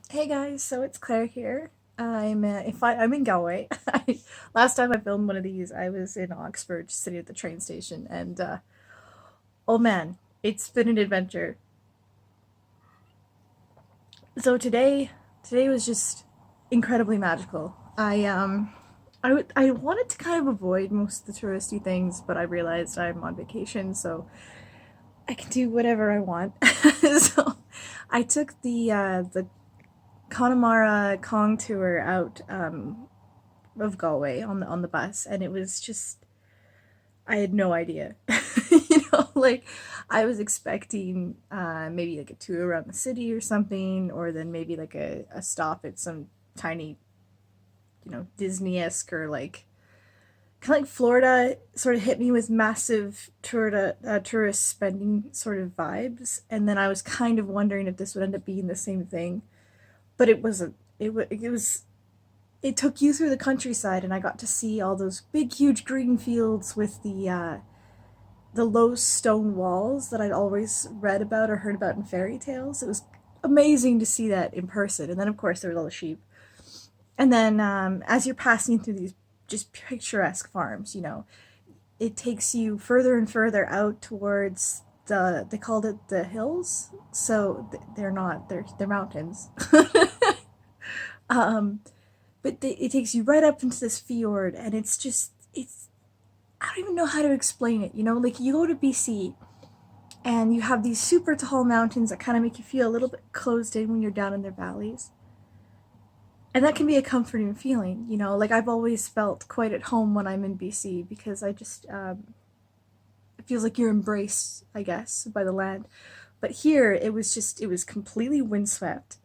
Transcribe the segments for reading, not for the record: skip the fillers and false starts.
Hey guys, so it's Claire here. I'm in Galway. Last time I filmed one of these, I was in Oxford, sitting at the train station, and oh man, it's been an adventure. So today was just incredibly magical. I wanted to kind of avoid most of the touristy things, but I realized I'm on vacation, so I can do whatever I want. So I took the Connemara Kong tour out of Galway on the bus, and it was just I had no idea. Like I was expecting maybe like a tour around the city or something, or then maybe like a stop at some tiny, Disney-esque or like kind of like Florida sort of hit me with massive tourist spending sort of vibes, and then I was kind of wondering if this would end up being the same thing, but it wasn't. It took you through the countryside, and I got to see all those big, huge green fields with the low stone walls that I'd always read about or heard about in fairy tales. It was amazing to see that in person. And then, of course, there was all the sheep. And then, as you're passing through these just picturesque farms, it takes you further and further out towards they called it the hills. So they're not, they're mountains. um, but it takes you right up into this fjord, and it's I don't even know how to explain it. Like you go to BC and you have these super tall mountains that kind of make you feel a little bit closed in when you're down in their valleys, and that can be a comforting feeling. Like I've always felt quite at home when I'm in BC because I just it feels like you're embraced, I guess, by the land. But here it was completely windswept,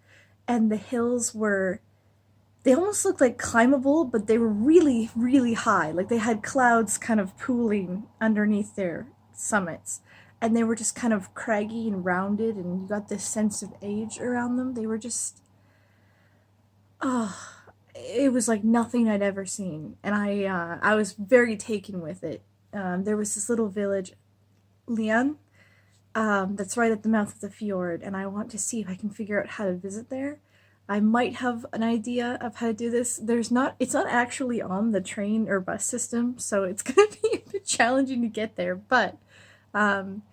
and the hills were they almost looked like climbable, but they were really, really high. Like they had clouds kind of pooling underneath their summits. And they were just kind of craggy and rounded, and you got this sense of age around them. They were just, oh, it was like nothing I'd ever seen. And I was very taken with it. There was this little village, Leon, that's right at the mouth of the fjord, and I want to see if I can figure out how to visit there. I might have an idea of how to do this. It's not actually on the train or bus system, so it's going to be a bit challenging to get there. But um,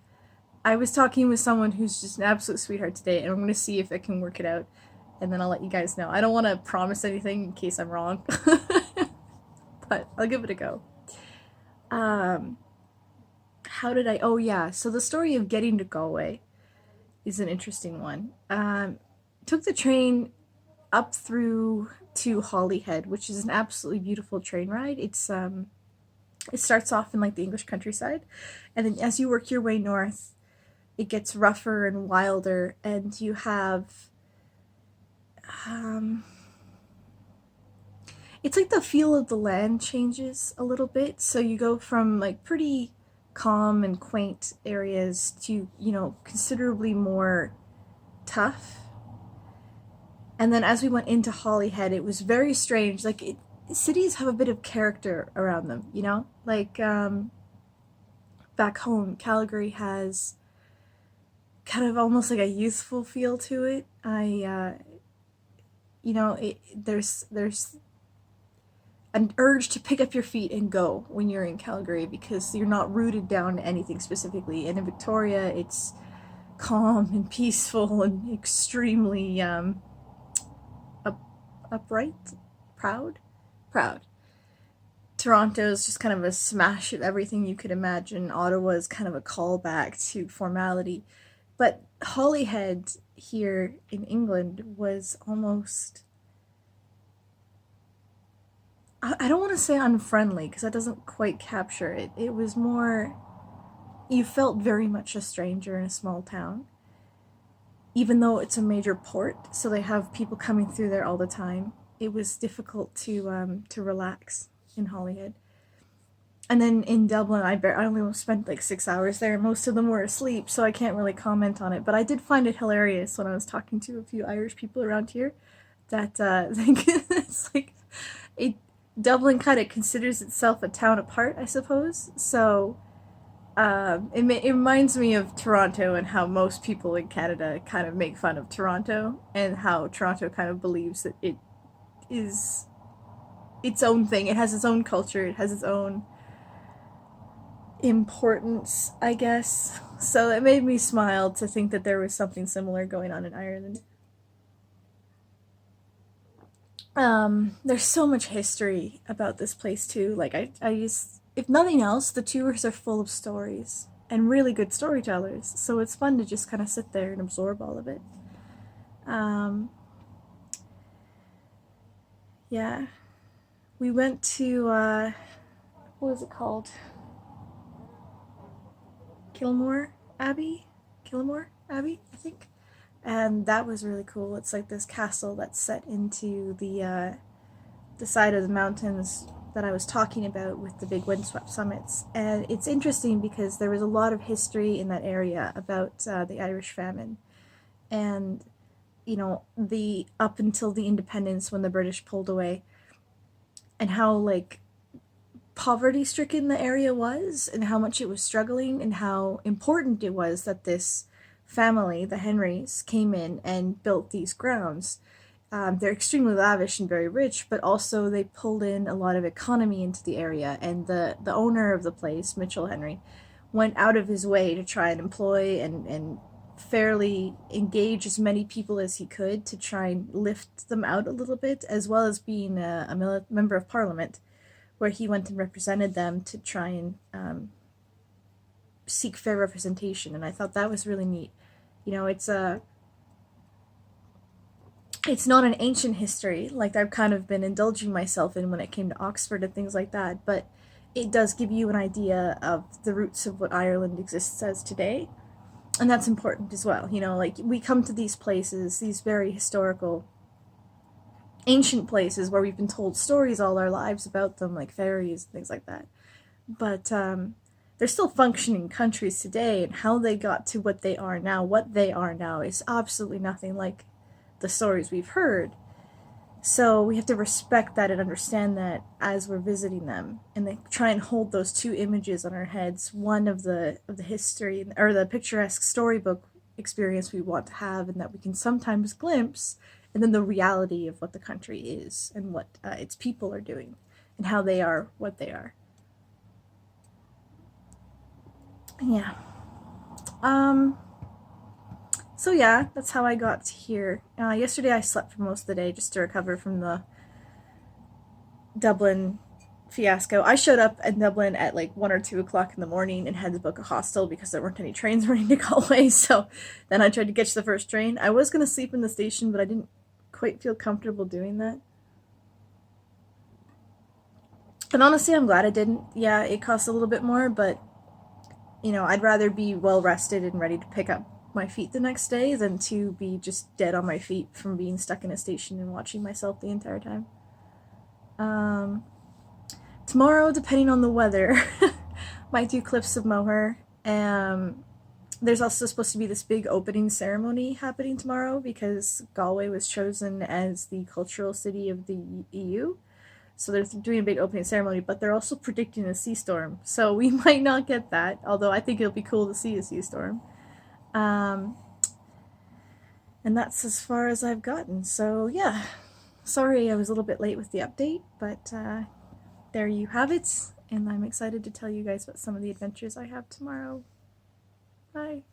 I was talking with someone who's just an absolute sweetheart today, and I'm going to see if I can work it out, and then I'll let you guys know. I don't want to promise anything in case I'm wrong, but I'll give it a go. Um, how did I? Oh yeah, so the story of getting to Galway is an interesting one. Took the train up through to Holyhead, which is an absolutely beautiful train ride. It starts off in like the English countryside, and then as you work your way north, it gets rougher and wilder, and you have um, it's like the feel of the land changes a little bit. So you go from like pretty calm and quaint areas to considerably more tough. And then as we went into Holyhead, it was very strange. Cities have a bit of character around them, Like back home, Calgary has kind of almost like a youthful feel to it. There's an urge to pick up your feet and go when you're in Calgary because you're not rooted down to anything specifically. And in Victoria, it's calm and peaceful and extremely up, upright, proud, proud. Toronto is just kind of a smash of everything you could imagine. Ottawa is kind of a callback to formality. But Holyhead here in England was almost, I don't want to say unfriendly because that doesn't quite capture it. It was more, you felt very much a stranger in a small town, even though it's a major port, so they have people coming through there all the time. It was difficult to relax in Holyhead. And then in Dublin, I only spent like 6 hours there. Most of them were asleep, so I can't really comment on it. But I did find it hilarious when I was talking to a few Irish people around here that it's like it Dublin kind of considers itself a town apart, I suppose. So It reminds me of Toronto and how most people in Canada kind of make fun of Toronto, and how Toronto kind of believes that it is its own thing. It has its own culture. It has its own importance, I guess. So it made me smile to think that there was something similar going on in Ireland. There's so much history about this place too. Like I just, if nothing else, the tours are full of stories and really good storytellers. So it's fun to just kind of sit there and absorb all of it. Um, yeah, we went to what was it called? Kilmore Abbey, Kilmore Abbey, I think. And that was really cool. It's like this castle that's set into the side of the mountains that I was talking about with the big windswept summits. And it's interesting because there was a lot of history in that area about the Irish famine, and the up until the independence when the British pulled away, and how like poverty stricken the area was, and how much it was struggling, and how important it was that this family, the Henrys, came in and built these grounds. They're extremely lavish and very rich, but also they pulled in a lot of economy into the area. And the owner of the place, Mitchell Henry, went out of his way to try and employ and fairly engage as many people as he could to try and lift them out a little bit, as well as being a member of parliament, where he went and represented them to try and seek fair representation. And I thought that was really neat. It's not an ancient history like I've kind of been indulging myself in when it came to Oxford and things like that, but it does give you an idea of the roots of what Ireland exists as today. And that's important as well. Like we come to these places, these very historical, ancient places where we've been told stories all our lives about them, like fairies and things like that. But they're still functioning countries today, and how they got to what they are now, is absolutely nothing like the stories we've heard. So we have to respect that and understand that as we're visiting them, and they try and hold those two images on our heads: one of the history or the picturesque storybook experience we want to have, and that we can sometimes glimpse, and then the reality of what the country is and what its people are doing and how they are what they are. Yeah. Um, so yeah, that's how I got here. Yesterday I slept for most of the day just to recover from the Dublin fiasco. I showed up in Dublin at like 1 or 2 o'clock in the morning and had to book a hostel because there weren't any trains running to Galway. So then I tried to catch the first train. I was gonna sleep in the station, but I didn't quite feel comfortable doing that. And honestly, I'm glad I didn't. Yeah, it costs a little bit more, but I'd rather be well rested and ready to pick up my feet the next day than to be just dead on my feet from being stuck in a station and watching myself the entire time. Um, Tomorrow, depending on the weather, might do cliffs of Moher. There's also supposed to be this big opening ceremony happening tomorrow because Galway was chosen as the cultural city of the EU. So they're doing a big opening ceremony, but they're also predicting a sea storm. So we might not get that, although I think it'll be cool to see a sea storm. Um, and that's as far as I've gotten. So yeah, sorry I was a little bit late with the update, but there you have it. And I'm excited to tell you guys about some of the adventures I have tomorrow. Bye.